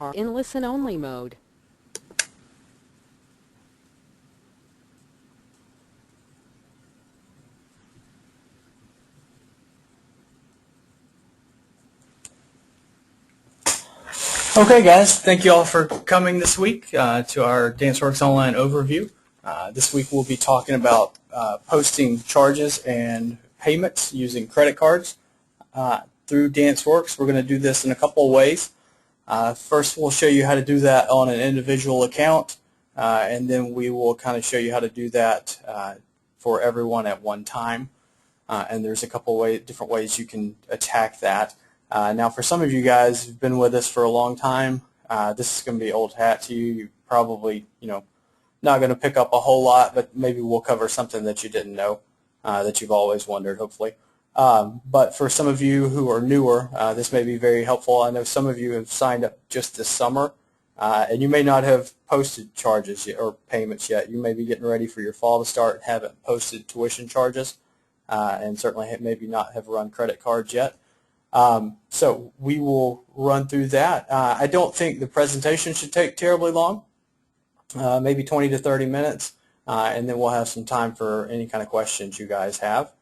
are in listen-only mode. Okay, guys, thank you all for coming this week to our DanceWorks Online overview. This week we'll be talking about posting charges and payments using credit cards through DanceWorks. We're going to do this in a couple of ways. First, we'll show you how to do that on an individual account, and then we will kind of show you how to do that for everyone at one time. And there's a couple different ways you can attack that. Now, for some of you guys who've been with us for a long time, this is going to be old hat to you. You probably, not going to pick up a whole lot, but maybe we'll cover something that you didn't know that you've always wondered, hopefully. But for some of you who are newer, this may be very helpful. I know some of you have signed up just this summer, and you may not have posted charges yet, or payments yet. You may be getting ready for your fall to start and haven't posted tuition charges, and certainly maybe not have run credit cards yet. So we will run through that. I don't think the presentation should take terribly long, maybe 20 to 30 minutes, and then we'll have some time for any kind of questions you guys have.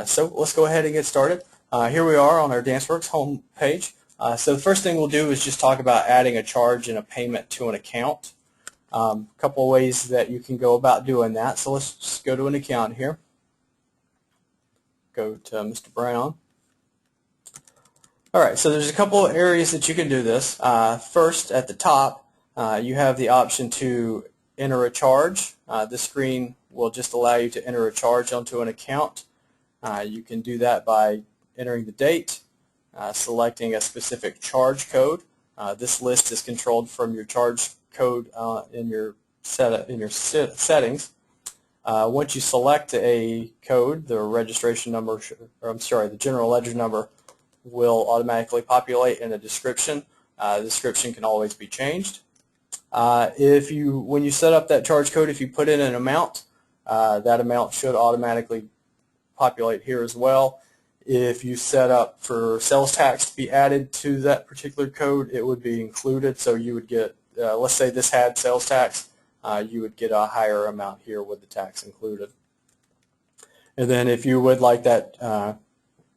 So let's go ahead and get started. Here we are on our DanceWorks home page. So the first thing we'll do is just talk about adding a charge and a payment to an account. A couple of ways that you can go about doing that. So let's just go to an account here. Go to Mr. Brown. All right, so there's a couple of areas that you can do this. First, at the top, you have the option to enter a charge. This screen will just allow you to enter a charge onto an account. You can do that by entering the date, selecting a specific charge code. This list is controlled from your charge code in your settings. Once you select a code, the registration number, the general ledger number will automatically populate in a description. The description can always be changed. When you set up that charge code, if you put in an amount, that amount should automatically populate here as well. If you set up for sales tax to be added to that particular code, it would be included. So you would get, let's say this had sales tax, you would get a higher amount here with the tax included. And then if you would like that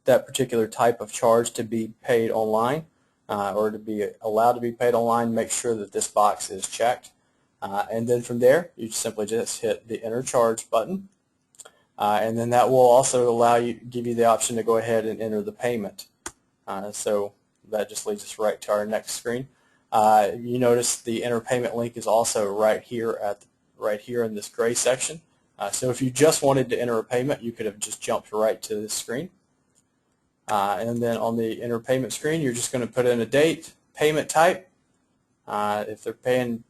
particular type of charge to be paid online or to be allowed to be paid online, make sure that this box is checked. And then from there, you simply just hit the Enter Charge button. And then that will also give you the option to go ahead and enter the payment. So that just leads us right to our next screen. You notice the Enter Payment link is also right here in this gray section. So if you just wanted to enter a payment, you could have just jumped right to this screen. And then on the Enter Payment screen, you're just going to put in a date, payment type. If they're paying,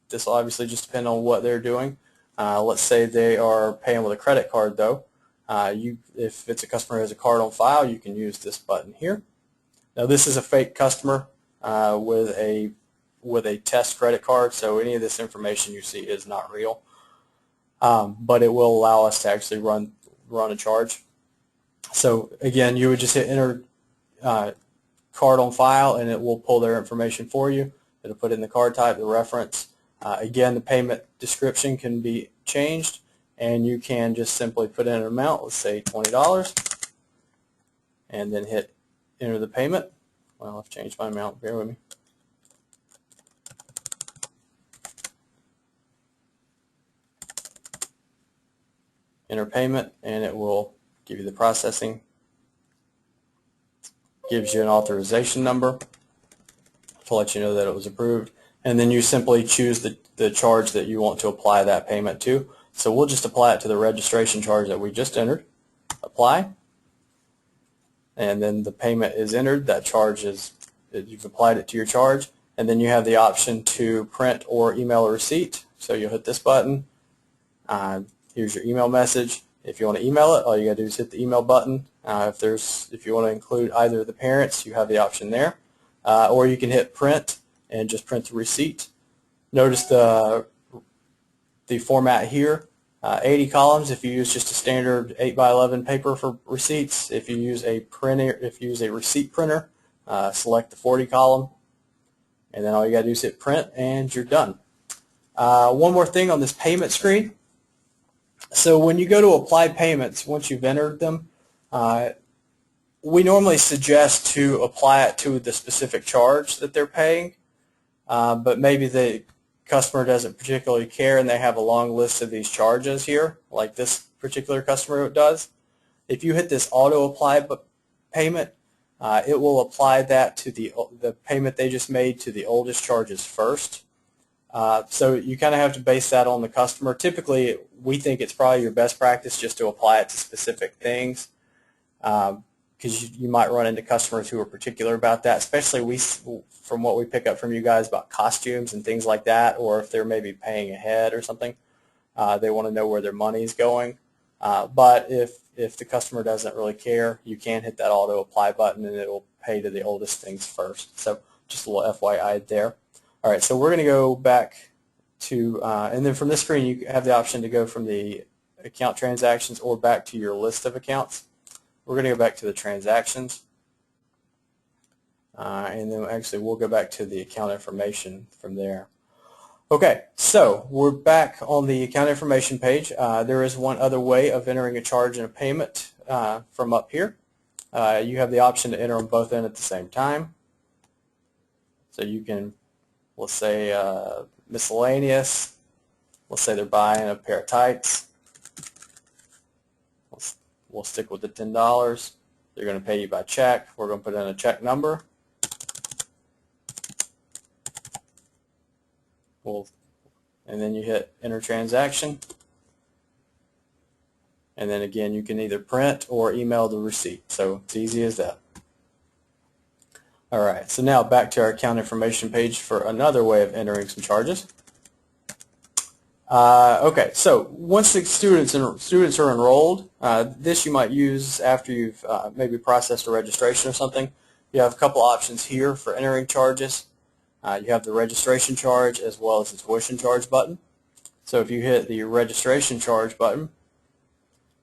this will obviously just depend on what they're doing. Let's say they are paying with a credit card, though. If it's a customer who has a card on file, you can use this button here. Now, this is a fake customer with a test credit card, so any of this information you see is not real. But it will allow us to actually run a charge. So again, you would just hit Enter card on file, and it will pull their information for you. It'll put in the card type, the reference. Again, the payment description can be changed, and you can just simply put in an amount, let's say $20, and then hit Enter the payment. Well, I've changed my amount. Bear with me. Enter payment, and it will give you the processing. Gives you an authorization number to let you know that it was approved. And then you simply choose the charge that you want to apply that payment to. So we'll just apply it to the registration charge that we just entered. Apply. And then the payment is entered. That charge you've applied it to your charge. And then you have the option to print or email a receipt. So you'll hit this button. Here's your email message. If you want to email it, all you got to do is hit the email button. If you want to include either of the parents, you have the option there. Or you can hit print and just print the receipt. Notice the format here, 80 columns if you use just a standard 8x11 paper for receipts. If you use a receipt printer, select the 40 column. And then all you got to do is hit print and you're done. One more thing on this payment screen. So when you go to apply payments, once you've entered them, we normally suggest to apply it to the specific charge that they're paying, but maybe the customer doesn't particularly care and they have a long list of these charges here, like this particular customer does. If you hit this auto apply payment, it will apply that to the payment they just made to the oldest charges first. So you kind of have to base that on the customer. Typically, we think it's probably your best practice just to apply it to specific things, because you might run into customers who are particular about that, especially from what we pick up from you guys about costumes and things like that, or if they're maybe paying ahead or something. They want to know where their money is going. But if the customer doesn't really care, you can hit that auto apply button and it will pay to the oldest things first. So just a little FYI there. All right, so we're going to go back to, and then from this screen you have the option to go from the account transactions or back to your list of accounts. We're going to go back to the transactions, and then actually we'll go back to the account information from there. Okay, so we're back on the account information page. There is one other way of entering a charge and a payment from up here. You have the option to enter them both in at the same time. So you can, let's say miscellaneous, let's say they're buying a pair of tights. We'll stick with the $10. They're going to pay you by check. We're going to put in a check number. And then you hit enter transaction. And then again, you can either print or email the receipt. So it's easy as that. All right, so now back to our account information page for another way of entering some charges. Okay, so once the students are enrolled, this you might use after you've maybe processed a registration or something. You have a couple options here for entering charges. You have the registration charge as well as the tuition charge button. So if you hit the registration charge button,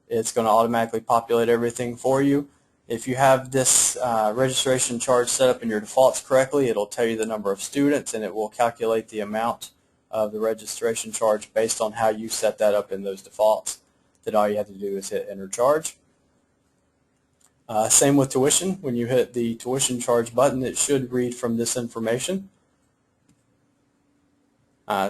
it's going to automatically populate everything for you. If you have this registration charge set up in your defaults correctly, it'll tell you the number of students and it will calculate the amount of the registration charge based on how you set that up in those defaults. Then all you have to do is hit enter charge. Same with tuition. When you hit the tuition charge button, it should read from this information.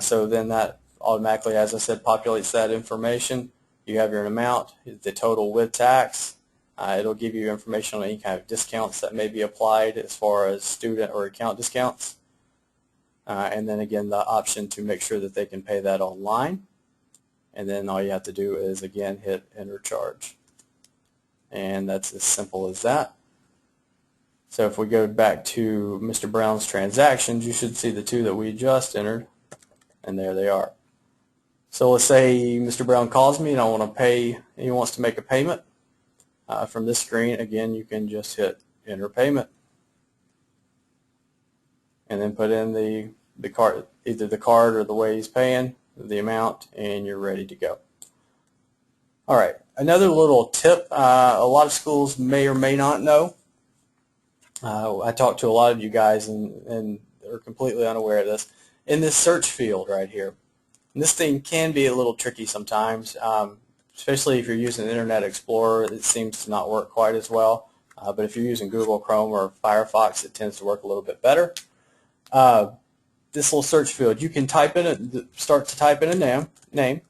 So then that automatically, as I said, populates that information. You have your amount, the total with tax. It'll give you information on any kind of discounts that may be applied as far as student or account discounts. And then again, the option to make sure that they can pay that online. And then all you have to do is again hit enter charge. And that's as simple as that. So if we go back to Mr. Brown's transactions, you should see the two that we just entered. And there they are. So let's say Mr. Brown calls me and I want to pay, he wants to make a payment. From this screen, again, you can just hit enter payment. And then put in the card, either the card or the way he's paying, the amount, and you're ready to go. All right, another little tip a lot of schools may or may not know. I talked to a lot of you guys and are completely unaware of this. In this search field right here, and this thing can be a little tricky sometimes, especially if you're using Internet Explorer. It seems to not work quite as well. But if you're using Google Chrome or Firefox, it tends to work a little bit better. This little search field, you can type in start to type in a name,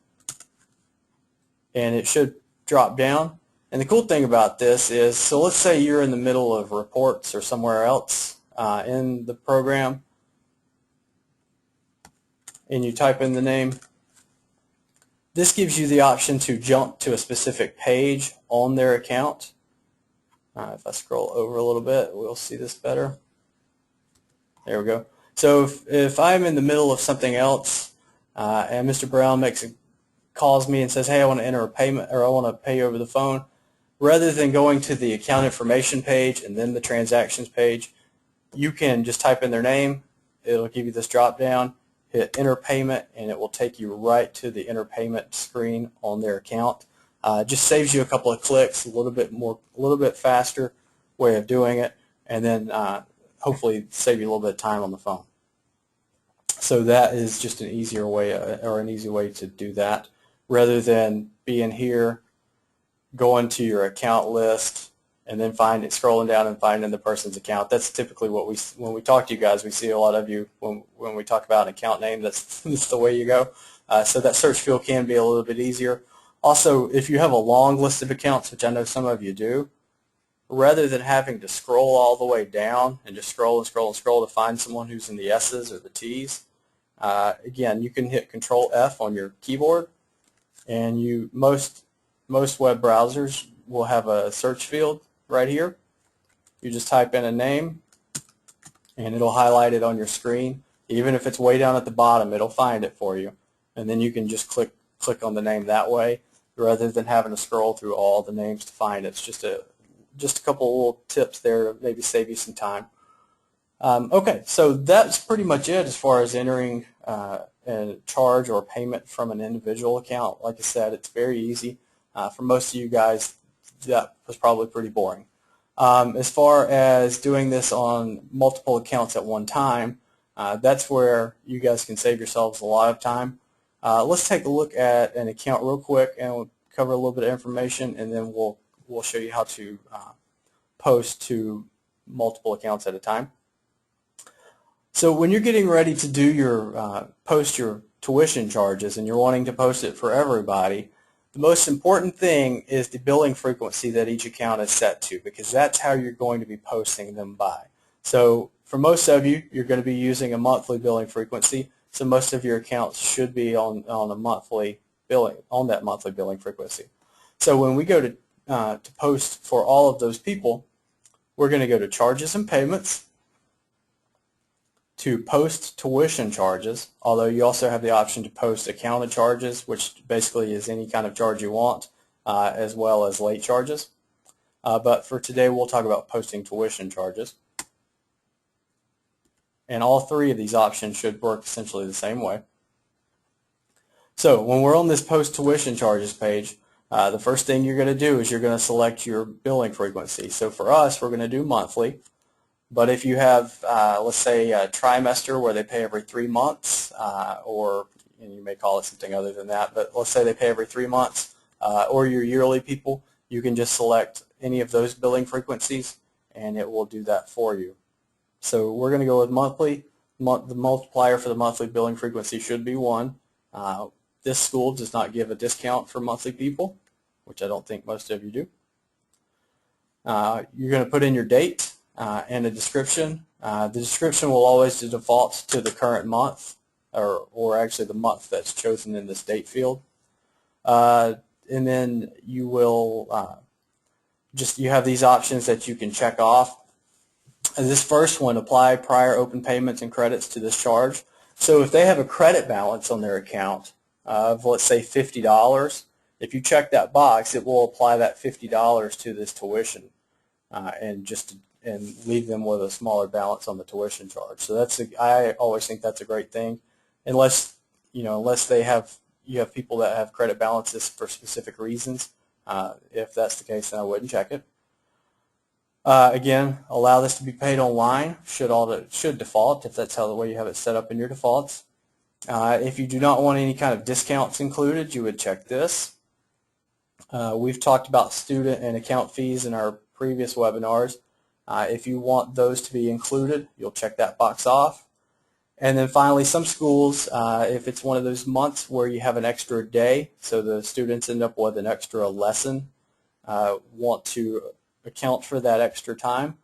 and it should drop down. And the cool thing about this is, so let's say you're in the middle of reports or somewhere else in the program, and you type in the name. This gives you the option to jump to a specific page on their account. If I scroll over a little bit, we'll see this better. There we go. So if I'm in the middle of something else and Mr. Brown calls me and says, hey, I want to enter a payment, or I want to pay over the phone, rather than going to the account information page and then the transactions page, you can just type in their name. It'll give you this drop down, hit enter payment, and it will take you right to the enter payment screen on their account. Just saves you a couple of clicks, a little bit faster way of doing it, and then hopefully save you a little bit of time on the phone. So that is just an easier way, or an easy way to do that, rather than being here, going to your account list, and then scrolling down and finding the person's account. That's typically what when we talk to you guys, we see a lot of you when we talk about an account name, that's the way you go. So that search field can be a little bit easier. Also, if you have a long list of accounts, which I know some of you do, rather than having to scroll all the way down and just scroll and scroll and scroll to find someone who's in the S's or the T's, again, you can hit Control F on your keyboard, and most web browsers will have a search field right here. You just type in a name, and it'll highlight it on your screen. Even if it's way down at the bottom, it'll find it for you, and then you can just click on the name that way, rather than having to scroll through all the names to find it. It's just a couple little tips there to maybe save you some time. Okay, so that's pretty much it as far as entering a charge or payment from an individual account. Like I said, it's very easy. For most of you guys, that was probably pretty boring. As far as doing this on multiple accounts at one time, that's where you guys can save yourselves a lot of time. Let's take a look at an account real quick, and we'll cover a little bit of information, and then we'll show you how to post to multiple accounts at a time. So when you're getting ready to do your post your tuition charges and you're wanting to post it for everybody, the most important thing is the billing frequency that each account is set to, because that's how you're going to be posting them by. So for most of you, you're going to be using a monthly billing frequency, so most of your accounts should be on a monthly billing, on that monthly billing frequency. So when we go to post for all of those people, we're going to go to Charges and Payments, to post tuition charges, although you also have the option to post accounted charges, which basically is any kind of charge you want, as well as late charges. But for today, we'll talk about posting tuition charges. And all three of these options should work essentially the same way. So when we're on this post tuition charges page, the first thing you're going to do is you're going to select your billing frequency. So for us, we're going to do monthly. But if you have, let's say, a trimester where they pay every 3 months, or you may call it something other than that, but let's say they pay every 3 months, or your yearly people, you can just select any of those billing frequencies, and it will do that for you. So we're going to go with monthly. The multiplier for the monthly billing frequency should be 1. This school does not give a discount for monthly people, which I don't think most of you do. You're going to put in your date. And a description. The description will always default to the current month, or actually the month that's chosen in this date field. And then you will you have these options that you can check off. And this first one, apply prior open payments and credits to this charge. So if they have a credit balance on their account of, let's say, $50, if you check that box, it will apply that $50 to this tuition, and leave them with a smaller balance on the tuition charge. So I always think that's a great thing, unless you have people that have credit balances for specific reasons. If that's the case, then I wouldn't check it. Again, allow this to be paid online. Should default if that's the way you have it set up in your defaults. If you do not want any kind of discounts included, you would check this. We've talked about student and account fees in our previous webinars. If you want those to be included, you'll check that box off. And then finally, some schools, if it's one of those months where you have an extra day, so the students end up with an extra lesson, want to account for that extra time.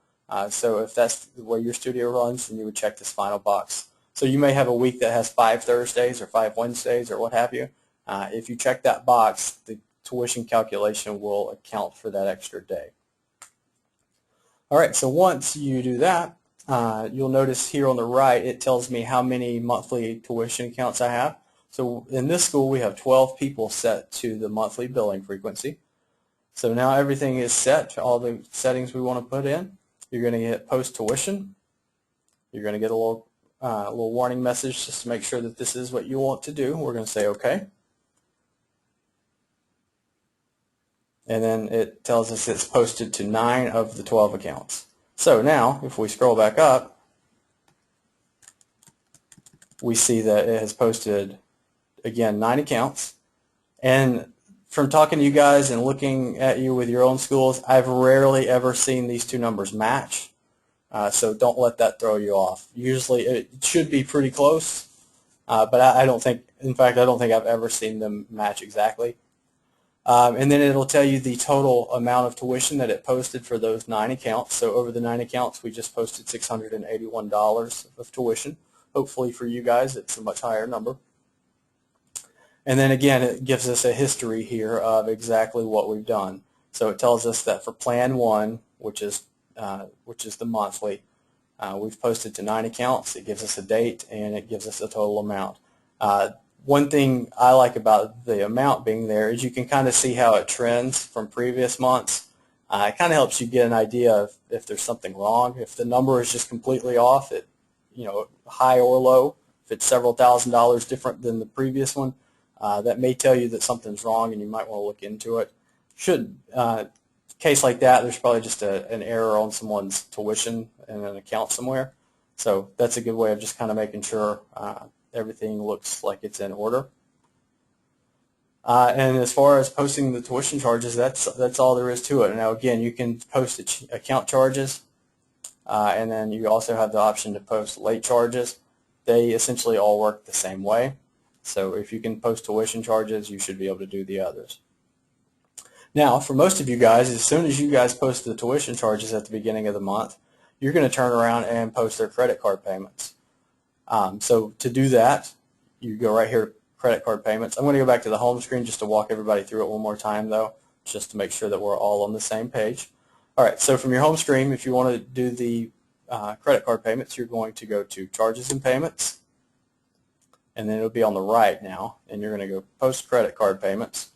So if that's the way your studio runs, then you would check this final box. So you may have a week that has 5 Thursdays or 5 Wednesdays or what have you. If you check that box, the tuition calculation will account for that extra day. All right, so once you do that, you'll notice here on the right, it tells me how many monthly tuition accounts I have. So in this school, we have 12 people set to the monthly billing frequency. So now everything is set, all the settings we want to put in. You're going to hit post tuition. You're going to get a little warning message just to make sure that this is what you want to do. We're going to say OK. And then it tells us it's posted to 9 of the 12 accounts. So now, if we scroll back up, we see that it has posted, again, 9 accounts. And from talking to you guys and looking at you with your own schools, I've rarely ever seen these two numbers match. So don't let that throw you off. Usually it should be pretty close, but I don't think, in fact, I don't think I've ever seen them match exactly. And then it'll tell you the total amount of tuition that it posted for those 9 accounts. So over the 9 accounts, we just posted $681 of tuition. Hopefully for you guys, it's a much higher number. And then again, it gives us a history here of exactly what we've done. So it tells us that for Plan 1, which is the monthly, we've posted to 9 accounts. It gives us a date, and it gives us a total amount. One thing I like about the amount being there is you can kind of see how it trends from previous months. It kind of helps you get an idea of if there's something wrong. If the number is just completely off, high or low, if it's several $1,000s different than the previous one, that may tell you that something's wrong and you might want to look into it. Case like that, there's probably just an error on someone's tuition in an account somewhere. So that's a good way of just kind of making sure everything looks like it's in order. And as far as posting the tuition charges, that's all there is to it. Now again, you can post account charges, and then you also have the option to post late charges. They essentially all work the same way. So if you can post tuition charges, you should be able to do the others. Now, for most of you guys, as soon as you guys post the tuition charges at the beginning of the month, you're going to turn around and post their credit card payments. So to do that, you go right here to credit card payments. I'm going to go back to the home screen just to walk everybody through it one more time, though, just to make sure that we're all on the same page. All right, so from your home screen, if you want to do the credit card payments, you're going to go to Charges and Payments, and then it'll be on the right now, and you're going to go Post Credit Card Payments.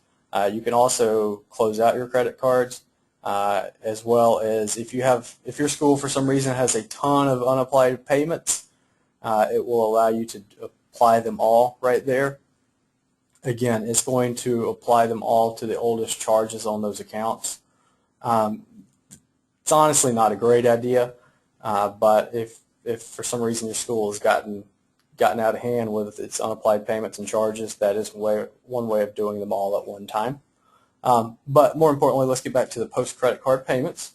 You can also close out your credit cards, as well as if your school for some reason has a ton of unapplied payments, it will allow you to apply them all right there. Again, it's going to apply them all to the oldest charges on those accounts. It's honestly not a great idea, but if for some reason your school has gotten out of hand with its unapplied payments and charges, that is one way of doing them all at one time. But more importantly, let's get back to the post-credit card payments.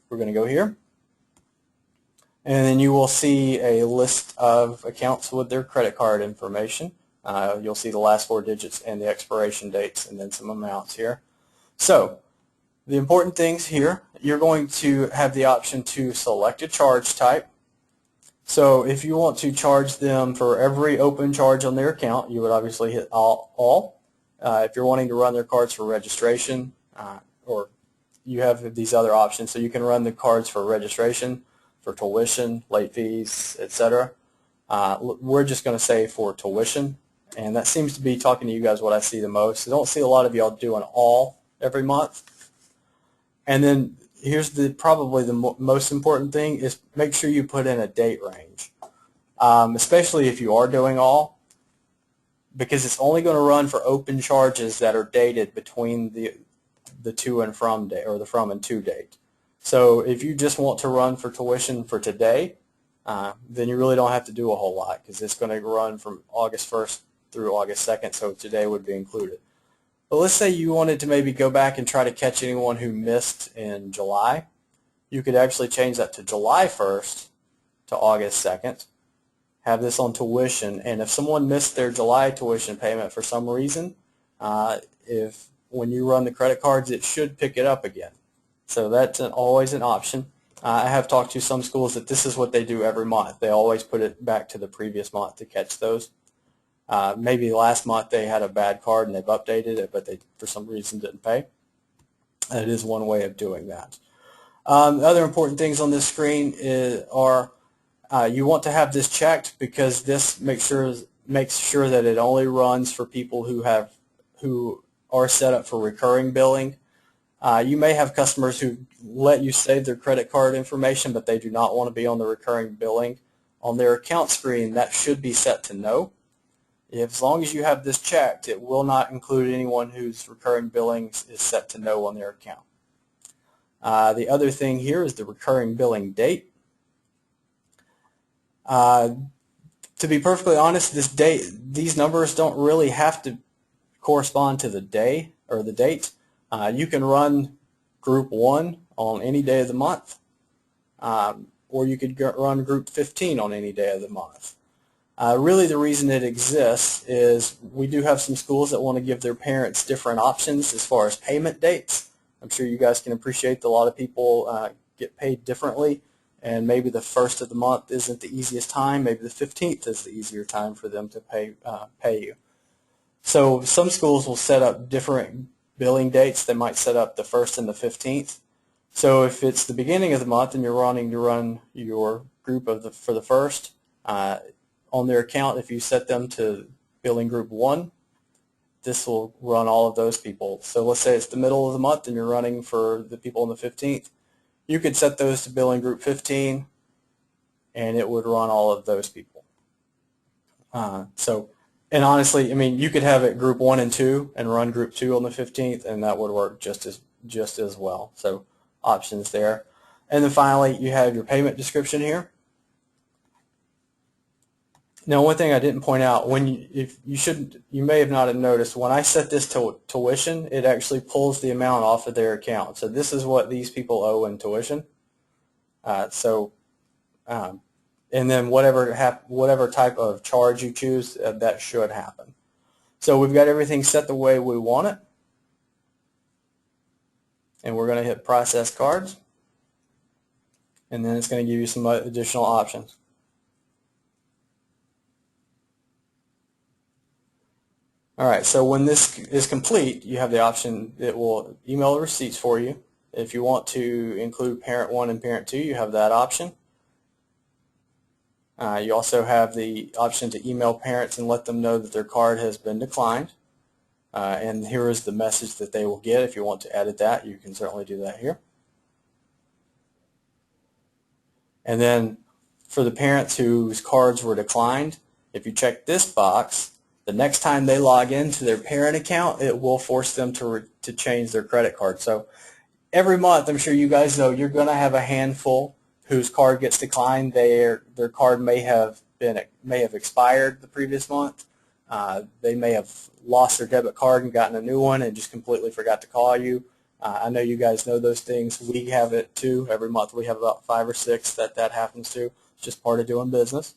We're going to go here, and then you will see a list of accounts with their credit card information. You'll see the last 4 digits and the expiration dates, and then some amounts here. So the important things here, you're going to have the option to select a charge type. So if you want to charge them for every open charge on their account, you would obviously hit all. If you're wanting to run their cards for registration, or you have these other options, so you can run the cards for registration, for tuition, late fees, etc. We're just going to say for tuition, and that seems to be talking to you guys what I see the most. I don't see a lot of y'all doing all every month. And then here's probably the most important thing is make sure you put in a date range, especially if you are doing all, because it's only going to run for open charges that are dated between the to and from date, or the from and to date. So if you just want to run for tuition for today, then you really don't have to do a whole lot, because it's going to run from August 1st through August 2nd, so today would be included. But let's say you wanted to maybe go back and try to catch anyone who missed in July. You could actually change that to July 1st to August 2nd, have this on tuition, and if someone missed their July tuition payment for some reason, when you run the credit cards, it should pick it up again. So that's always an option. I have talked to some schools that this is what they do every month. They always put it back to the previous month to catch those. Maybe last month they had a bad card and they've updated it, but they for some reason didn't pay. That is one way of doing that. The other important things on this screen are you want to have this checked, because this makes sure that it only runs for people who are set up for recurring billing. You may have customers who let you save their credit card information, but they do not want to be on the recurring billing. On their account screen, that should be set to no. As long as you have this checked, it will not include anyone whose recurring billing is set to no on their account. The other thing here is the recurring billing date. To be perfectly honest, these numbers don't really have to correspond to the day or the date. You can run group 1 on any day of the month, or you could run group 15 on any day of the month. Really the reason it exists is we do have some schools that want to give their parents different options as far as payment dates. I'm sure you guys can appreciate that a lot of people get paid differently, and maybe the first of the month isn't the easiest time. Maybe the 15th is the easier time for them to pay you. So some schools will set up different billing dates. They might set up the 1st and the 15th. So if it's the beginning of the month and you're wanting to run your group for the 1st, on their account, if you set them to billing group 1, this will run all of those people. So let's say it's the middle of the month and you're running for the people on the 15th. You could set those to billing group 15 and it would run all of those people. And honestly, I mean, you could have it group 1 and 2 and run group 2 on the 15th, and that would work just as well. So options there. And then finally, you have your payment description here. Now, one thing I didn't point out, you may have not noticed, when I set this to tuition, it actually pulls the amount off of their account. So this is what these people owe in tuition. And then whatever type of charge you choose, that should happen. So we've got everything set the way we want it. And we're going to hit process cards. And then it's going to give you some additional options. All right, so when this is complete, you have the option, it will email the receipts for you. If you want to include parent 1 and parent 2, you have that option. You also have the option to email parents and let them know that their card has been declined. And here is the message that they will get. If you want to edit that, you can certainly do that here. And then for the parents whose cards were declined, if you check this box, the next time they log into their parent account, it will force them to change their credit card. So every month, I'm sure you guys know, you're going to have a handful whose card gets declined. Their card may have expired the previous month. They may have lost their debit card and gotten a new one and just completely forgot to call you. I know you guys know those things. We have it too. Every month we have about 5 or 6 that happens to. It's just part of doing business.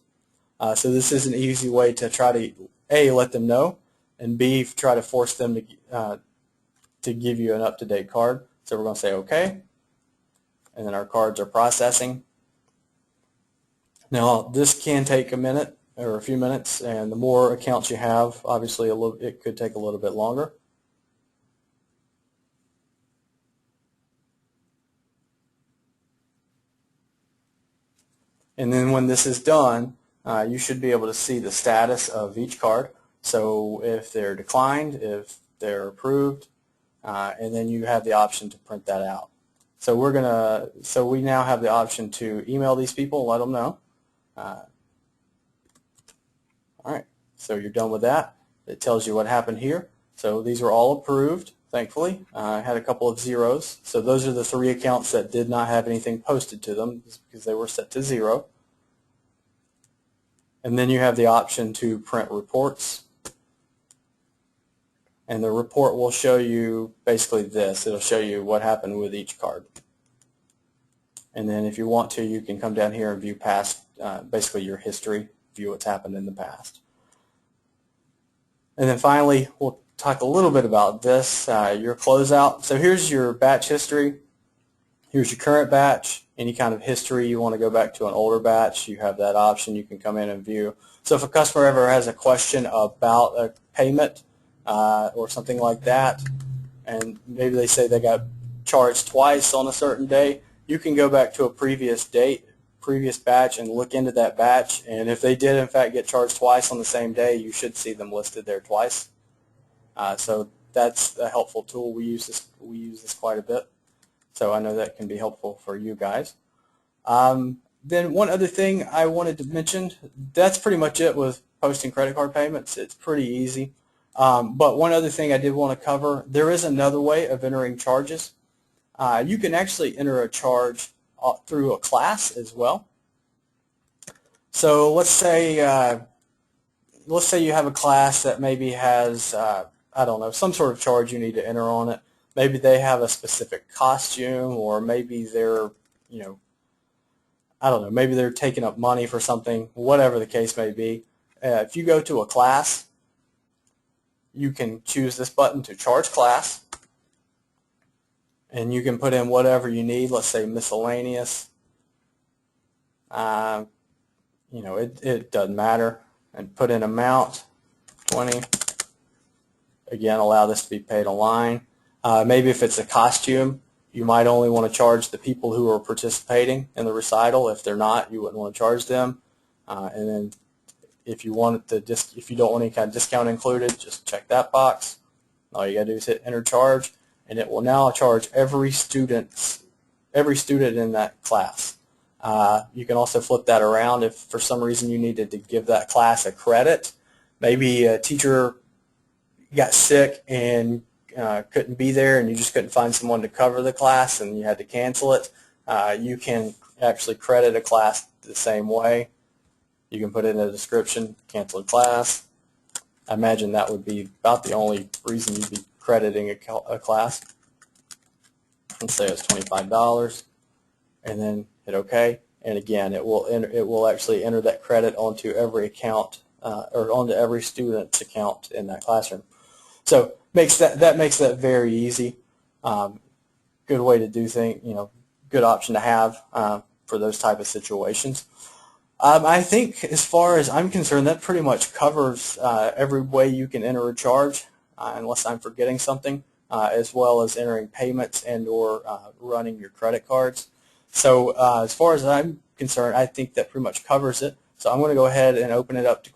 So this is an easy way to try to A, let them know, and B, try to force them to give you an up-to-date card. So we're going to say OK, and then our cards are processing. Now this can take a minute or a few minutes, and the more accounts you have, obviously it could take a little bit longer. And then when this is done, you should be able to see the status of each card. So if they're declined, if they're approved, and then you have the option to print that out. So we now have the option to email these people and let them know. All right, so you're done with that. It tells you what happened here. So these were all approved, thankfully. I had a couple of zeros. So those are the 3 accounts that did not have anything posted to them because they were set to 0. And then you have the option to print reports. And the report will show you basically this. It'll show you what happened with each card. And then if you want to, you can come down here and view past, basically your history, view what's happened in the past. And then finally, we'll talk a little bit about this, your closeout. So here's your batch history. Here's your current batch. Any kind of history you want to go back to an older batch, you have that option. You can come in and view. So if a customer ever has a question about a payment or something like that, and maybe they say they got charged twice on a certain day, you can go back to a previous batch and look into that batch, and if they did in fact get charged twice on the same day, you should see them listed there twice. So that's a helpful tool. We use this quite a bit, so I know that can be helpful for you guys. Then one other thing I wanted to mention, that's pretty much it with posting credit card payments. It's pretty easy. But one other thing I did want to cover, there is another way of entering charges. You can actually enter a charge through a class as well. So let's say let's say you have a class that maybe has, I don't know, some sort of charge you need to enter on it. Maybe they have a specific costume, or maybe they're, I don't know, maybe they're taking up money for something, whatever the case may be. If you go to a class, you can choose this button to charge class, and you can put in whatever you need. Let's say miscellaneous. It doesn't matter. And put in amount, 20. Again, allow this to be paid online. Maybe if it's a costume, you might only want to charge the people who are participating in the recital. If they're not, you wouldn't want to charge them. And then if you don't want any kind of discount included, just check that box. All you got to do is hit enter charge, and it will now charge every student in that class. You can also flip that around if for some reason you needed to give that class a credit. Maybe a teacher got sick and couldn't be there, and you just couldn't find someone to cover the class and you had to cancel it. You can actually credit a class the same way. You can put in a description, cancel a class. I imagine that would be about the only reason you'd be crediting a class. Let's say it's $25, and then hit OK. And again, it will actually enter that credit onto every account or onto every student's account in that classroom. So that makes that very easy. Good way to do things. Good option to have for those type of situations. I think, as far as I'm concerned, that pretty much covers every way you can enter a charge, unless I'm forgetting something, as well as entering payments and/or running your credit cards. So as far as I'm concerned, I think that pretty much covers it. So I'm going to go ahead and open it up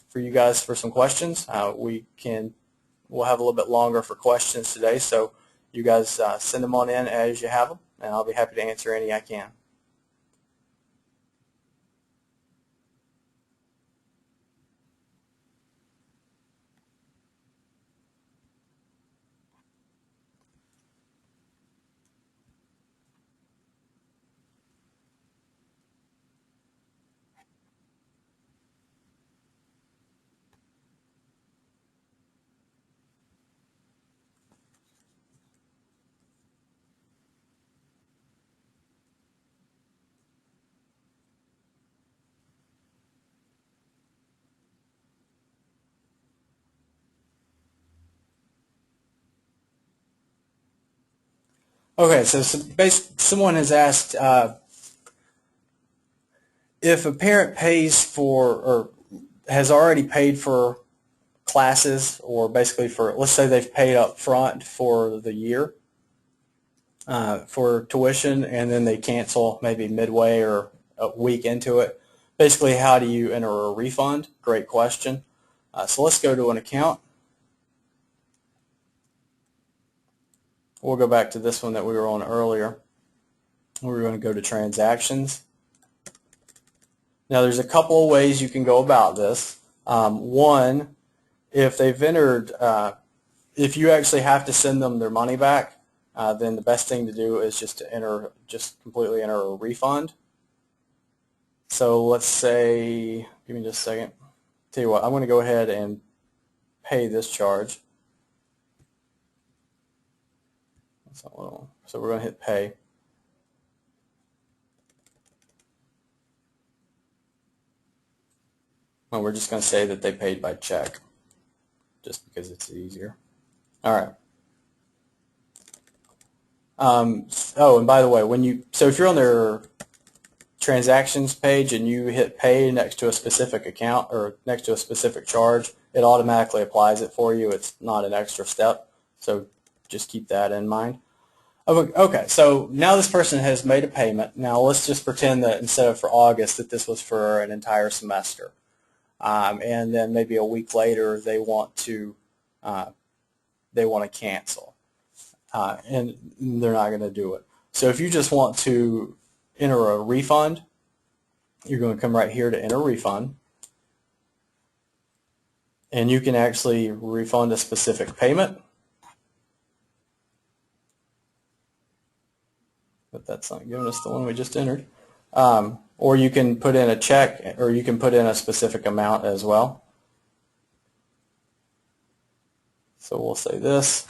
for you guys for some questions. We'll have a little bit longer for questions today, so you guys send them on in as you have them, and I'll be happy to answer any I can. Okay, so someone has asked if a parent pays for or has already paid for classes, or basically let's say they've paid up front for the year for tuition, and then they cancel maybe midway or a week into it. Basically, how do you enter a refund? Great question. So let's go to an account. We'll go back to this one that we were on earlier. We're going to go to transactions. Now there's a couple of ways you can go about this. One, if they've entered, if you actually have to send them their money back, then the best thing to do is just completely enter a refund. So let's say, give me just a second. Tell you what, I'm going to go ahead and pay this charge. So we're going to hit pay. And we're just going to say that they paid by check, just because it's easier. All right. Oh, and by the way, so if you're on their transactions page and you hit pay next to a specific account or next to a specific charge, it automatically applies it for you. It's not an extra step, so just keep that in mind. Okay, so now this person has made a payment. Now let's just pretend that instead of for August, that this was for an entire semester. And then maybe a week later they want to cancel, and they're not going to do it. So if you just want to enter a refund, you're going to come right here to enter refund, and you can actually refund a specific payment. But that's not giving us the one we just entered. Or you can put in a check, or you can put in a specific amount as well. So we'll say this.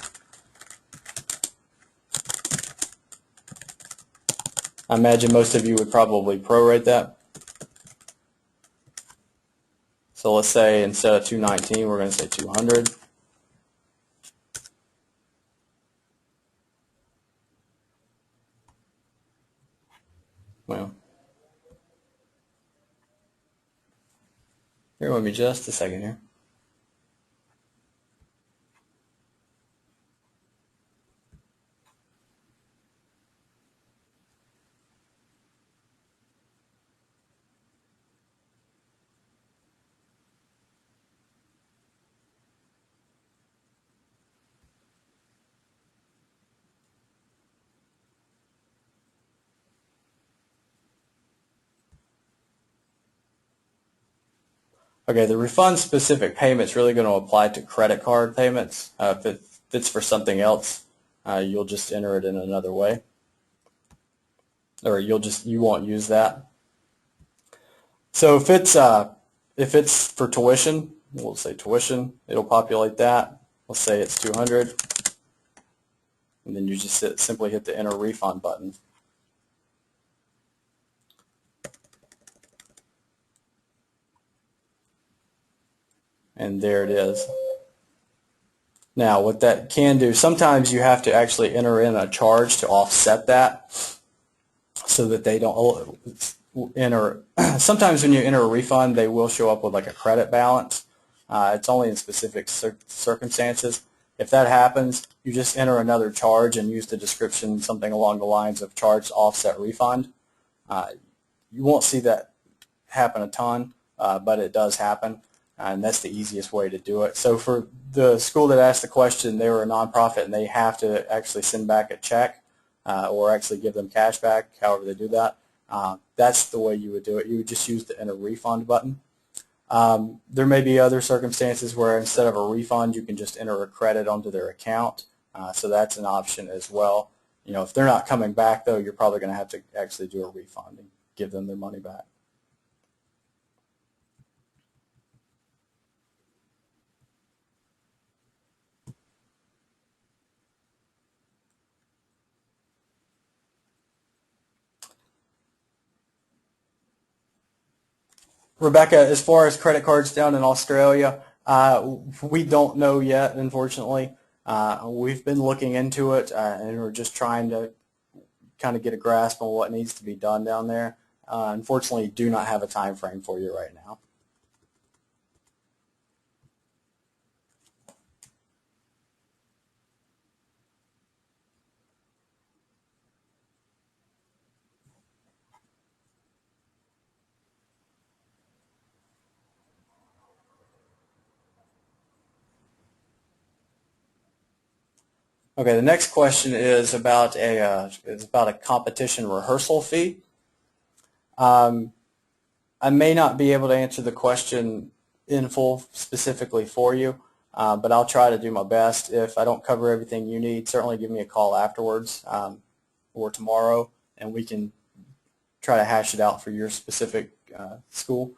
I imagine most of you would probably prorate that. So let's say instead of 219, we're going to say 200. Well, here with me just a second here. Okay, the refund specific payment is really going to apply to credit card payments. If it's for something else, you'll just enter it in another way, or you won't use that. So if it's for tuition, we'll say tuition. It'll populate that. We'll say it's 200, and then you just simply hit the enter refund button. And there it is. Now, what that can do, sometimes you have to actually enter in a charge to offset that so that they don't enter. Sometimes when you enter a refund, they will show up with like a credit balance. It's only in specific circumstances. If that happens, you just enter another charge and use the description, something along the lines of charge to offset refund. You won't see that happen a ton, but it does happen. And that's the easiest way to do it. So for the school that asked the question, they were a nonprofit and they have to actually send back a check or actually give them cash back, however they do that. That's the way you would do it. You would just use the enter refund button. There may be other circumstances where instead of a refund, you can just enter a credit onto their account. So that's an option as well. You know, if they're not coming back, though, you're probably going to have to actually do a refund and give them their money back. Rebecca, as far as credit cards down in Australia, we don't know yet, unfortunately. We've been looking into it, and we're just trying to kind of get a grasp on what needs to be done down there. Unfortunately, do not have a time frame for you right now. Okay, the next question is about a competition rehearsal fee. I may not be able to answer the question in full specifically for you, but I'll try to do my best. If I don't cover everything you need, certainly give me a call afterwards or tomorrow, and we can try to hash it out for your specific school.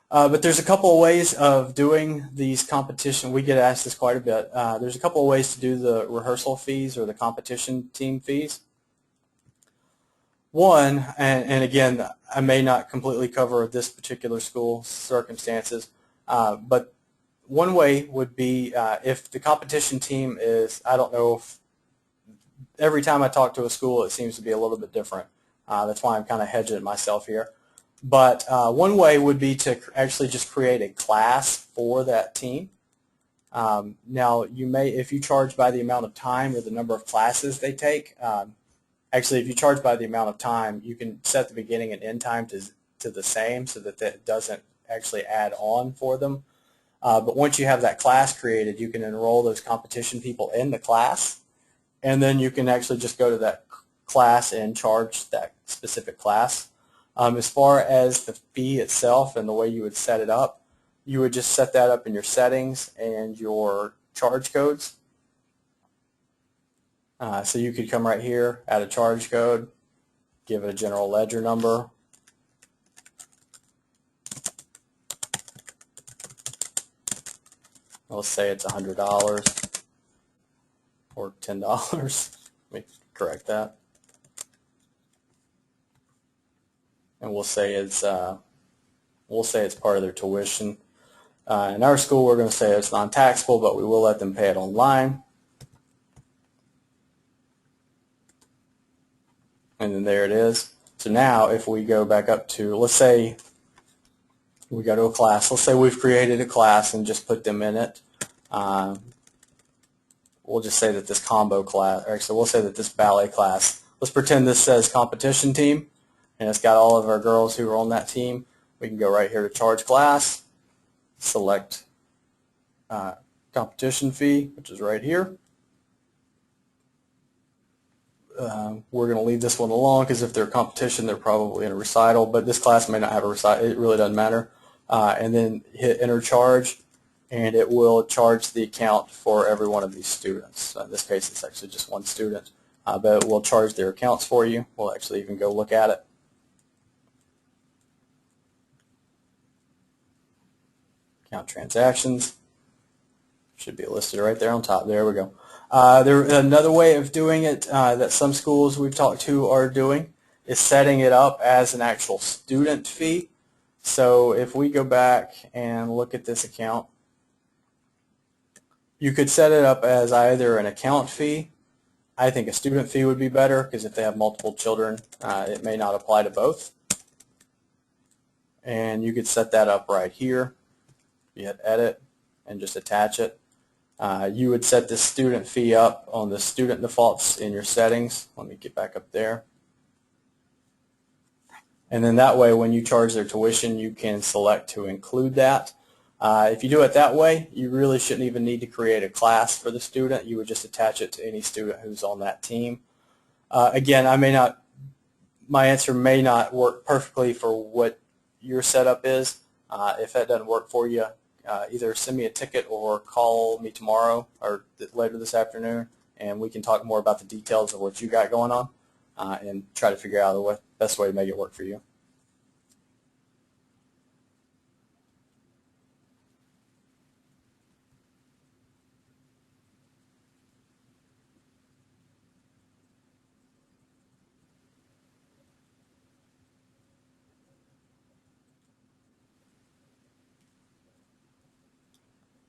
But there's a couple of ways of doing these competition. We get asked this quite a bit. There's a couple of ways to do the rehearsal fees or the competition team fees. One, and again, I may not completely cover this particular school circumstances, but one way would be if the competition team is, I don't know, if every time I talk to a school it seems to be a little bit different. That's why I'm kind of hedging myself here. But one way would be to actually just create a class for that team. Now, you may, if you charge by the amount of time or the number of classes they take, actually, if you charge by the amount of time, you can set the beginning and end time to the same so that that doesn't actually add on for them. But once you have that class created, you can enroll those competition people in the class, and then you can actually just go to that class and charge that specific class. As far as the fee itself and the way you would set it up, you would just set that up in your settings and your charge codes. So you could come right here, add a charge code, give it a general ledger number. Let's say it's $100. or $10. Let me correct that. And we'll say it's part of their tuition. In our school, we're going to say it's non-taxable, but we will let them pay it online. And then there it is. So now if we go back up to, let's say we go to a class. Let's say we've created a class and just put them in it. We'll just say that this combo class, or actually we'll say that this ballet class, let's pretend this says competition team, and it's got all of our girls who are on that team. We can go right here to charge class, select competition fee, which is right here. We're going to leave this one alone because if they're competition, they're probably in a recital, but this class may not have a recital. It really doesn't matter. And then hit enter charge, and it will charge the account for every one of these students. In this case, it's actually just one student, but it will charge their accounts for you. We'll actually even go look at it. Account transactions should be listed right there on top. There we go. Another way of doing it that some schools we've talked to are doing is setting it up as an actual student fee. So if we go back and look at this account, you could set it up as either an account fee. I think a student fee would be better because if they have multiple children, it may not apply to both. And you could set that up right here. You hit edit and just attach it. You would set this student fee up on the student defaults in your settings. Let me get back up there. And then that way when you charge their tuition, you can select to include that. If you do it that way, you really shouldn't even need to create a class for the student. You would just attach it to any student who's on that team. Again, my answer may not work perfectly for what your setup is. If that doesn't work for you, either send me a ticket or call me tomorrow or later this afternoon, and we can talk more about the details of what you got going on and try to figure out the best way to make it work for you.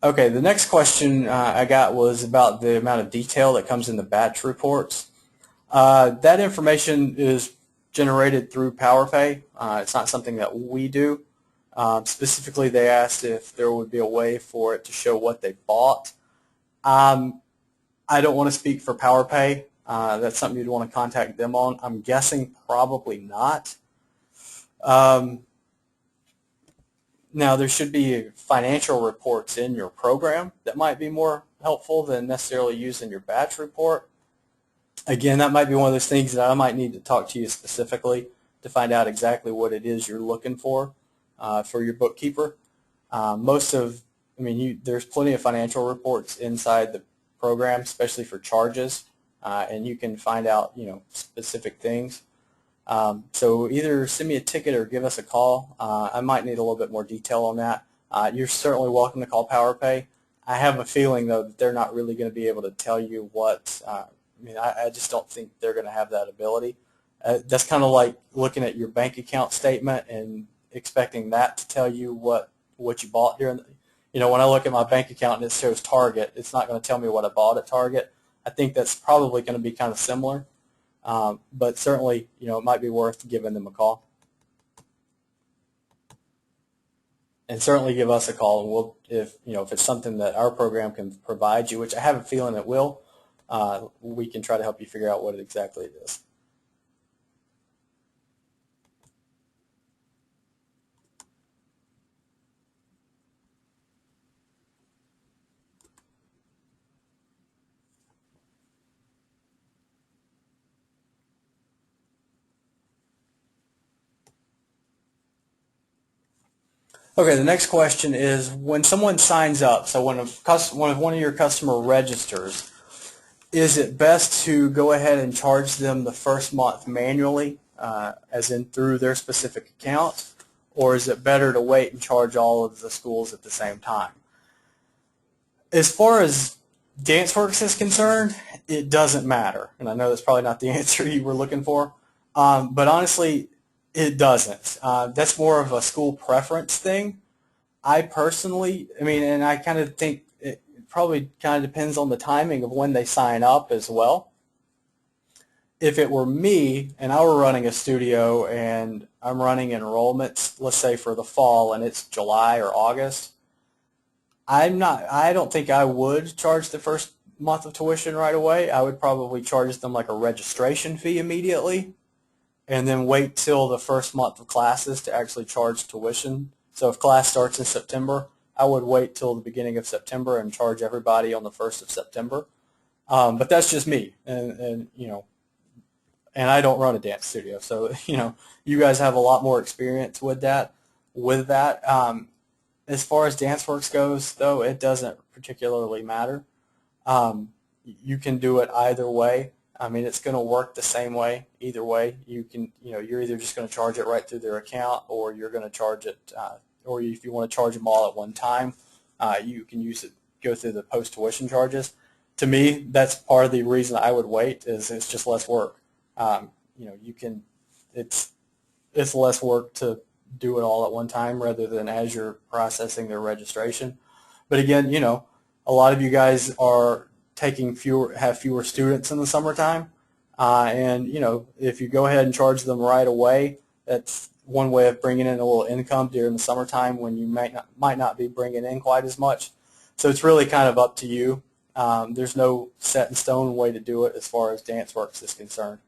Okay, the next question I got was about the amount of detail that comes in the batch reports. That information is generated through PowerPay. It's not something that we do. Specifically, they asked if there would be a way for it to show what they bought. I don't want to speak for PowerPay. That's something you'd want to contact them on. I'm guessing probably not. Now, there should be financial reports in your program that might be more helpful than necessarily using your batch report. Again, that might be one of those things that I might need to talk to you specifically to find out exactly what it is you're looking for your bookkeeper. There's plenty of financial reports inside the program, especially for charges, and you can find out, specific things. So either send me a ticket or give us a call. I might need a little bit more detail on that. You're certainly welcome to call PowerPay. I have a feeling, though, that they're not really going to be able to tell you what, I just don't think they're going to have that ability. That's kind of like looking at your bank account statement and expecting that to tell you what you bought during when I look at my bank account and it shows Target, it's not going to tell me what I bought at Target. I think that's probably going to be kind of similar. But certainly, it might be worth giving them a call. And certainly give us a call, and if it's something that our program can provide you, which I have a feeling it will, we can try to help you figure out what exactly it is. Okay, the next question is when someone signs up, so when one of your customer registers, is it best to go ahead and charge them the first month manually, as in through their specific account, or is it better to wait and charge all of the schools at the same time? As far as DanceWorks is concerned, it doesn't matter. And I know that's probably not the answer you were looking for. But honestly, it doesn't. That's more of a school preference thing. I personally, I mean, and I kind of think it probably kind of depends on the timing of when they sign up as well. If it were me and I were running a studio and I'm running enrollments, let's say for the fall, and it's July or August, I don't think I would charge the first month of tuition right away. I would probably charge them like a registration fee immediately and then wait till the first month of classes to actually charge tuition. So if class starts in September, I would wait till the beginning of September and charge everybody on the 1st of September. But that's just me, and and I don't run a dance studio, so you guys have a lot more experience with that. As far as DanceWorks goes, though, it doesn't particularly matter. You can do it either way. I mean, it's going to work the same way either way. You're either just going to charge it right through their account, or you're going to charge it, or if you want to charge them all at one time, you can go through the post-tuition charges. To me, that's part of the reason I would wait. Is it's just less work. It's less work to do it all at one time rather than as you're processing their registration. But again, a lot of you guys are have fewer students in the summertime, and if you go ahead and charge them right away, that's one way of bringing in a little income during the summertime when you might not be bringing in quite as much. So it's really kind of up to you. There's no set in stone way to do it as far as DanceWorks is concerned.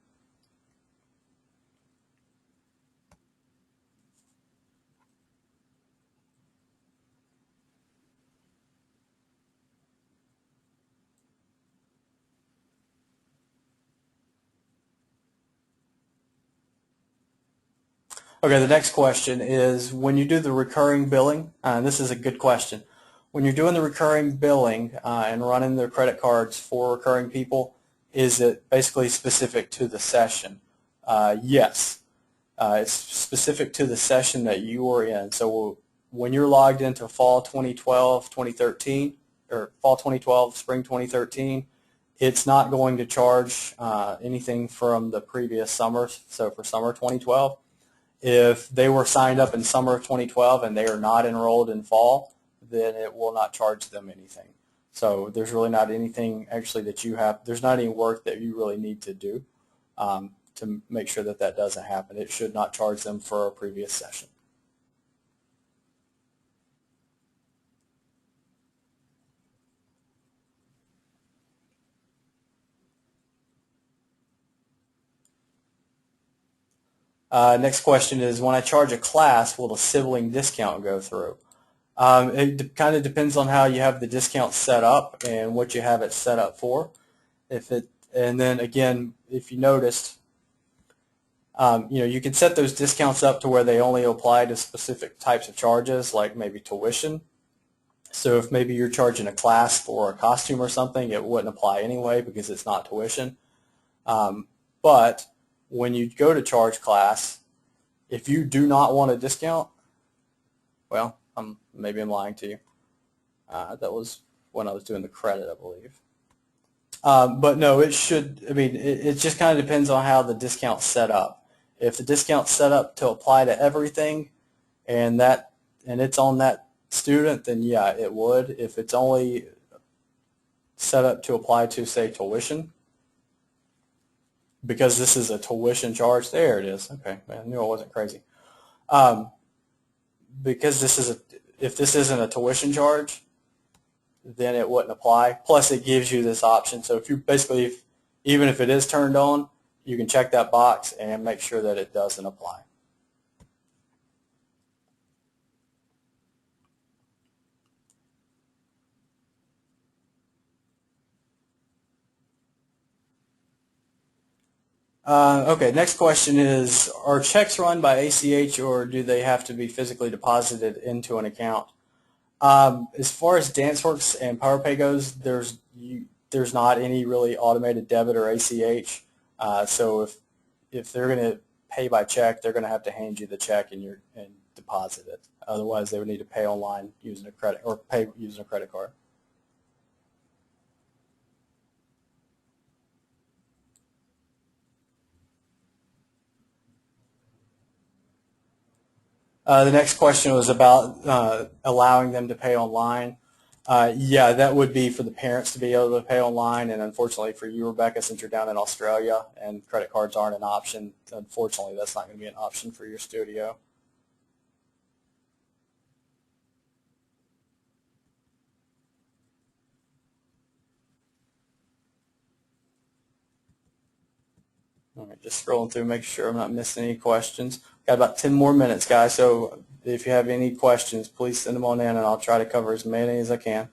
Okay, the next question is when you do the recurring billing, and this is a good question. When you're doing the recurring billing and running the credit cards for recurring people, is it basically specific to the session? Yes. It's specific to the session that you are in. So when you're logged into fall 2012, 2013, or fall 2012, spring 2013, it's not going to charge anything from the previous summer, so for summer 2012. If they were signed up in summer of 2012 and they are not enrolled in fall, then it will not charge them anything. So there's really not anything actually there's not any work that you really need to do to make sure that that doesn't happen. It should not charge them for a previous session. Next question is, when I charge a class, will the sibling discount go through? It kind of depends on how you have the discount set up and what you have it set up for. And then again, if you noticed, you can set those discounts up to where they only apply to specific types of charges, like maybe tuition. So if maybe you're charging a class for a costume or something, it wouldn't apply anyway because it's not tuition. But when you go to charge class, if you do not want a discount, well, maybe I'm lying to you. That was when I was doing the credit, I believe. But no, it should. I mean, it just kind of depends on how the discount's set up. If the discount's set up to apply to everything, and it's on that student, then yeah, it would. If it's only set up to apply to, say, tuition, because this is a tuition charge. There it is. Okay, I knew I wasn't crazy. Because if this isn't a tuition charge, then it wouldn't apply. Plus, it gives you this option. So if you basically, even if it is turned on, you can check that box and make sure that it doesn't apply. Okay, next question is, are checks run by ACH or do they have to be physically deposited into an account? As far as DanceWorks and PowerPay goes, there's not any really automated debit or ACH. So if they're going to pay by check, they're going to have to hand you the check and deposit it. Otherwise, they would need to pay online using a credit or pay using a credit card. The next question was about allowing them to pay online. Yeah, that would be for the parents to be able to pay online, and unfortunately for you, Rebecca, since you're down in Australia and credit cards aren't an option, unfortunately that's not going to be an option for your studio. All right, just scrolling through, make sure I'm not missing any questions. Got about 10 more minutes, guys, so if you have any questions, please send them on in, and I'll try to cover as many as I can.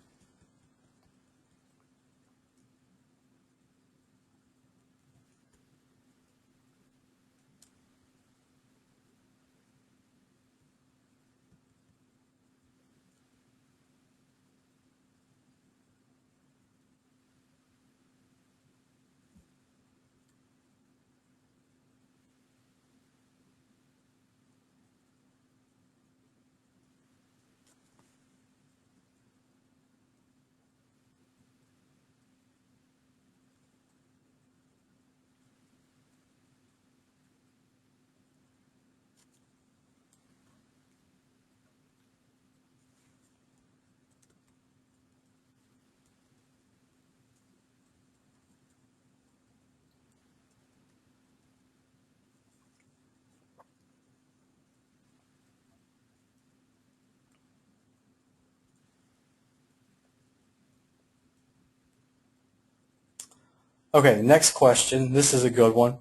Okay, next question. This is a good one.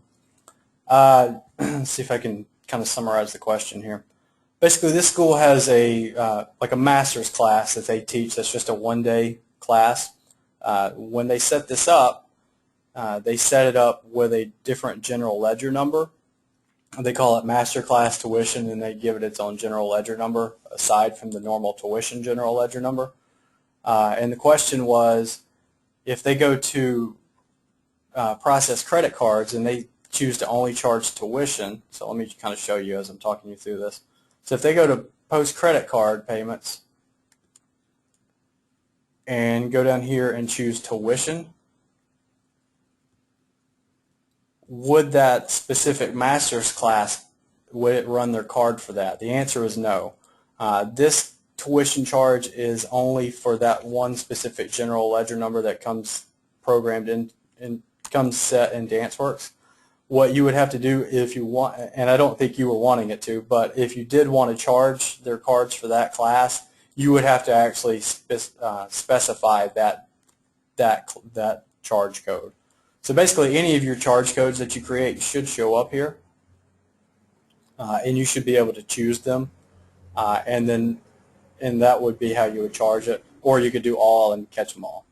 Let's see if I can kind of summarize the question here. Basically, this school has a like a master's class that they teach. That's just a one-day class. When they set this up, they set it up with a different general ledger number. They call it master class tuition, and they give it its own general ledger number aside from the normal tuition general ledger number. And the question was, if they go to process credit cards and they choose to only charge tuition, so let me kind of show you as I'm talking you through this. So if they go to post credit card payments and go down here and choose tuition, would that specific master's class, would it run their card for that? The answer is no. This tuition charge is only for that one specific general ledger number that comes programmed in comes set in DanceWorks. What you would have to do if you want, and I don't think you were wanting it to, but if you did want to charge their cards for that class, you would have to actually specify that charge code. So basically, any of your charge codes that you create should show up here, and you should be able to choose them, and that would be how you would charge it, or you could do all and catch them all.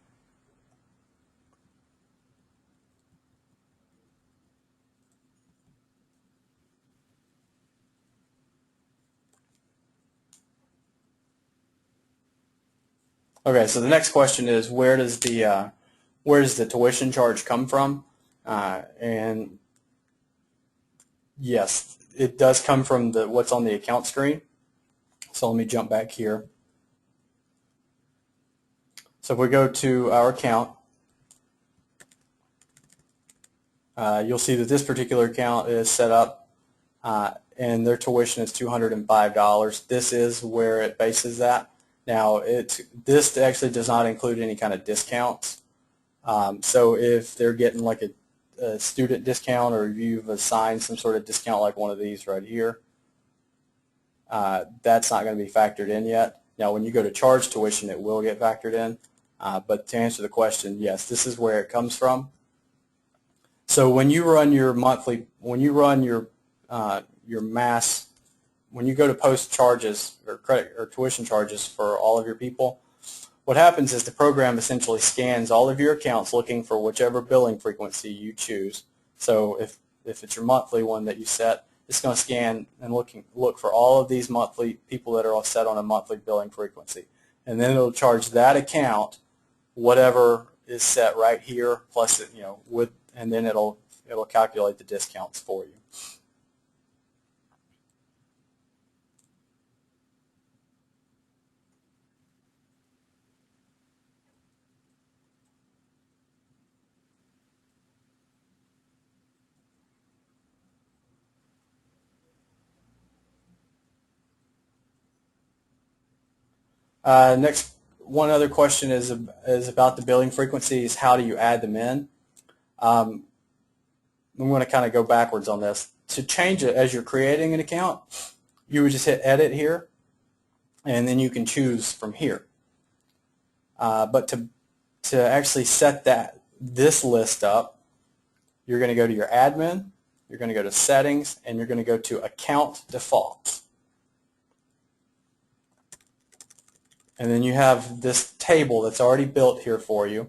Okay, so the next question is, where does the tuition charge come from? And yes, it does come from what's on the account screen. So let me jump back here. So if we go to our account, you'll see that this particular account is set up, and their tuition is $205. This is where it bases that. Now, this actually does not include any kind of discounts. So if they're getting like a student discount, or you've assigned some sort of discount like one of these right here, that's not going to be factored in yet. Now, when you go to charge tuition, it will get factored in. But to answer the question, yes, this is where it comes from. So when you run your monthly, when you run your mass, when you go to post charges or credit or tuition charges for all of your people, what happens is the program essentially scans all of your accounts looking for whichever billing frequency you choose. So if it's your monthly one that you set, it's going to scan and look for all of these monthly people that are all set on a monthly billing frequency. And then it'll charge that account whatever is set right here plus and then it'll calculate the discounts for you. Next, one other question is about the billing frequencies. How do you add them in? I'm going to kind of go backwards on this. To change it as you're creating an account, you would just hit edit here, and then you can choose from here. But to actually set this list up, you're going to go to your admin, you're going to go to settings, and you're going to go to account defaults. And then you have this table that's already built here for you,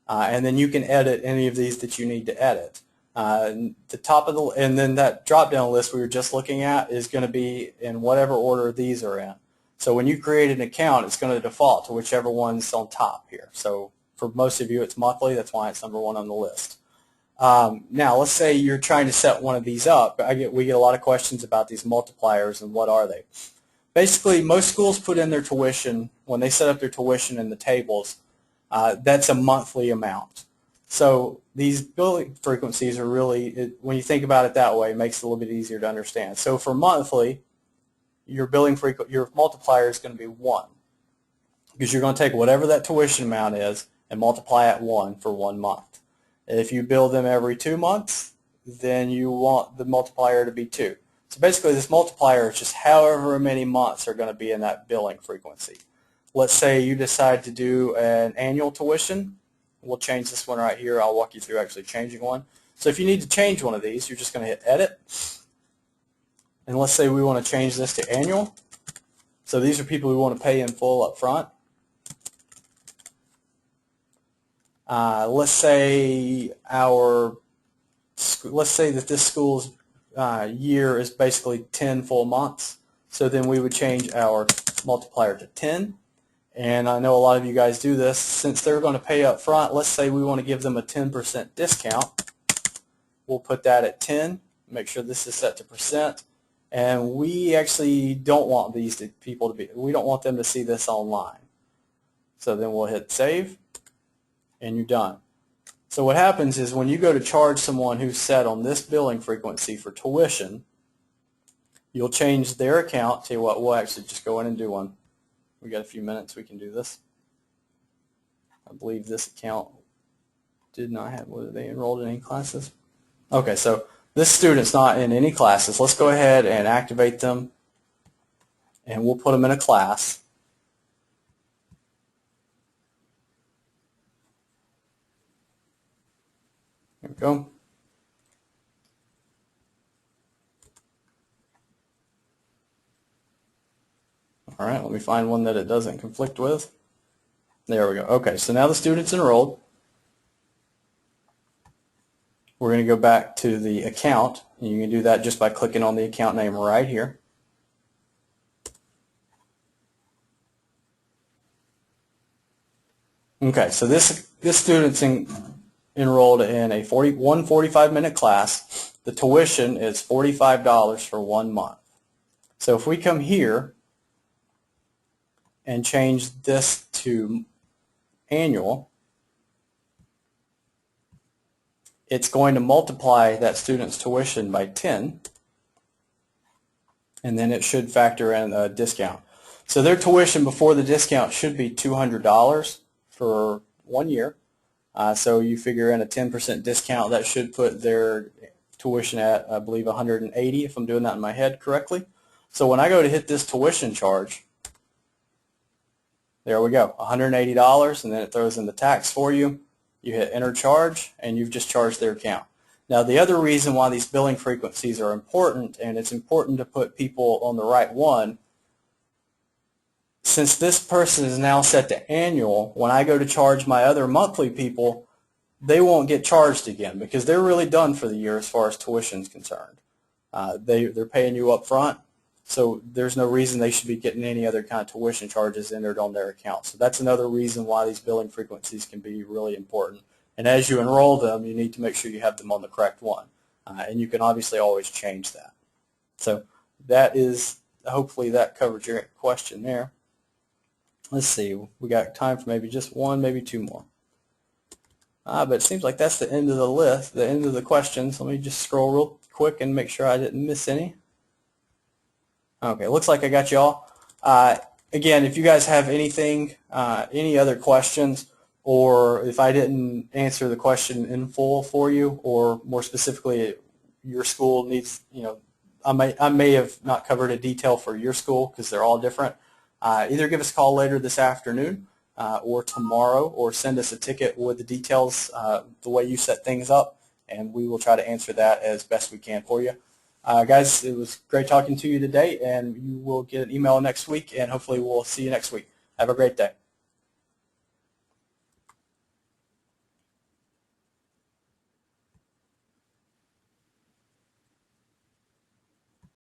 and then you can edit any of these that you need to edit. The top of and then that drop-down list we were just looking at is going to be in whatever order these are in. So when you create an account, it's going to default to whichever one's on top here. So for most of you, it's monthly. That's why it's number 1 on the list. Now, let's say you're trying to set one of these up. We get a lot of questions about these multipliers and what are they. Basically, most schools put in their tuition, when they set up their tuition in the tables, that's a monthly amount. So these billing frequencies are really, when you think about it that way, it makes it a little bit easier to understand. So for monthly, your multiplier is going to be 1, because you're going to take whatever that tuition amount is and multiply it 1 for 1 month. If you bill them every 2 months, then you want the multiplier to be 2. So basically this multiplier is just however many months are going to be in that billing frequency. Let's say you decide to do an annual tuition. We'll change this one right here. I'll walk you through actually changing one. So if you need to change one of these, you're just going to hit edit. And let's say we want to change this to annual. So these are people who want to pay in full up front. Let's say that this school's year is basically 10 full months. So then we would change our multiplier to 10. And I know a lot of you guys do this. Since they're going to pay up front, let's say we want to give them a 10% discount. We'll put that at 10. Make sure this is set to percent. And we actually don't want we don't want them to see this online. So then we'll hit save, and you're done. So what happens is when you go to charge someone who's set on this billing frequency for tuition, you'll change their account. Tell you what, we'll actually just go in and do one. We got a few minutes, we can do this. I believe this account did not have, were they enrolled in any classes? Okay, so this student's not in any classes. Let's go ahead and activate them, and we'll put them in a class. There we go. All right, let me find one that it doesn't conflict with. There we go. Okay, so now the student's enrolled. We're going to go back to the account, and you can do that just by clicking on the account name right here. Okay, so this student's enrolled in a 45-minute class. The tuition is $45 for 1 month. So if we come here and change this to annual, it's going to multiply that student's tuition by 10, and then it should factor in a discount. So their tuition before the discount should be $200 for 1 year. So you figure in a 10% discount, that should put their tuition at, I believe, $180, if I'm doing that in my head correctly. So when I go to hit this tuition charge, there we go, $180, and then it throws in the tax for you. You hit enter charge, and you've just charged their account. Now, the other reason why these billing frequencies are important, and it's important to put people on the right one, since this person is now set to annual, when I go to charge my other monthly people, they won't get charged again because they're really done for the year as far as tuition is concerned. They're paying you up front, so there's no reason they should be getting any other kind of tuition charges entered on their account. So that's another reason why these billing frequencies can be really important. And as you enroll them, you need to make sure you have them on the correct one. And you can obviously always change that. So that is, hopefully that covered your question there. Let's see, we got time for maybe just one, maybe two more. But it seems like that's the end of the list, the end of the questions. Let me just scroll real quick and make sure I didn't miss any. Okay, looks like I got you all. again, if you guys have anything, any other questions, or if I didn't answer the question in full for you, or more specifically, your school needs, I may have not covered a detail for your school because they're all different. Either give us a call later this afternoon or tomorrow, or send us a ticket with the details, the way you set things up, and we will try to answer that as best we can for you. Guys, it was great talking to you today, and you will get an email next week, and hopefully we'll see you next week. Have a great day.